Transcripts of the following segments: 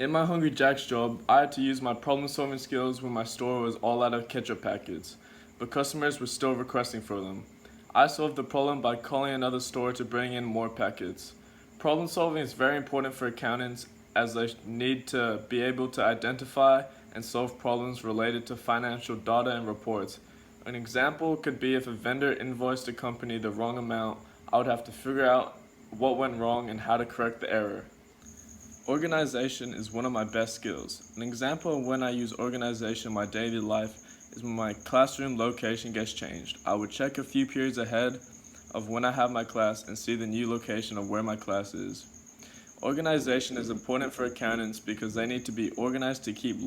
In my Hungry Jack's job, I had to use my problem-solving skills when my store was all out of ketchup packets, but customers were still requesting for them. I solved the problem by calling another store to bring in more packets. Problem solving is very important for accountants as they need to be able to identify and solve problems related to financial data and reports. An example could be if a vendor invoiced a company the wrong amount, I would have to figure out what went wrong and how to correct the error. Organization is one of my best skills. An example of when I use organization in my daily life is when my classroom location gets changed. I would check a few periods ahead of when I have my class and see the new location of where my class is. Organization is important for accountants because they need to be organized to keep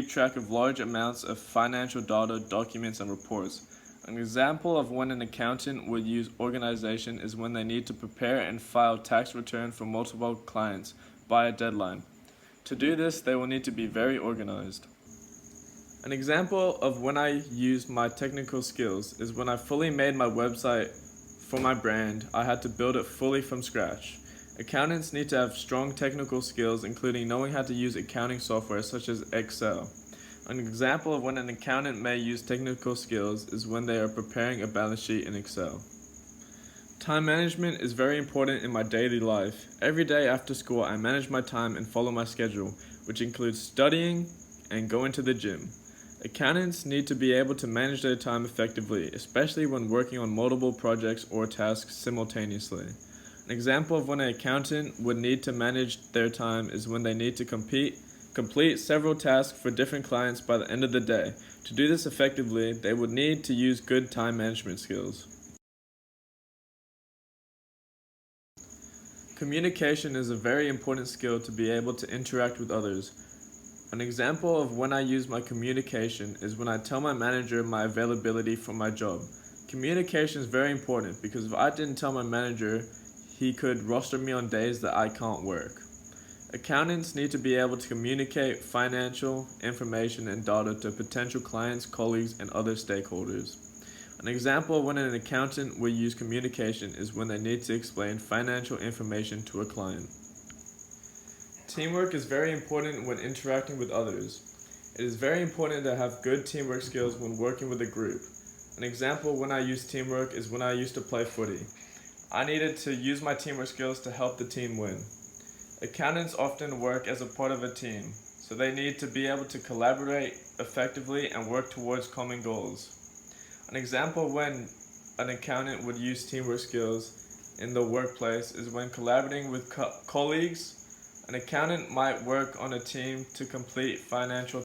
track of large amounts of financial data, documents, and reports. An example of when an accountant would use organization is when they need to prepare and file tax return for multiple clients by a deadline. To do this, they will need to be very organized. An example of when I used my technical skills is when I fully made my website for my brand. I had to build it fully from scratch. Accountants need to have strong technical skills, including knowing how to use accounting software such as Excel. An example of when an accountant may use technical skills is when they are preparing a balance sheet in Excel. Time management is very important in my daily life. Every day after school, I manage my time and follow my schedule, which includes studying and going to the gym. Accountants need to be able to manage their time effectively, especially when working on multiple projects or tasks simultaneously. An example of when an accountant would need to manage their time is when they need to complete several tasks for different clients by the end of the day. To do this effectively, they would need to use good time management skills. Communication is a very important skill to be able to interact with others. An example of when I use my communication is when I tell my manager my availability for my job. Communication is very important because if I didn't tell my manager, he could roster me on days that I can't work. Accountants need to be able to communicate financial information and data to potential clients, colleagues, and other stakeholders. An example of when an accountant will use communication is when they need to explain financial information to a client. Teamwork is very important when interacting with others. It is very important to have good teamwork skills when working with a group. An example when I use teamwork is when I used to play footy. I needed to use my teamwork skills to help the team win. Accountants often work as a part of a team, so they need to be able to collaborate effectively and work towards common goals. An example when an accountant would use teamwork skills in the workplace is when collaborating with colleagues. An accountant might work on a team to complete financial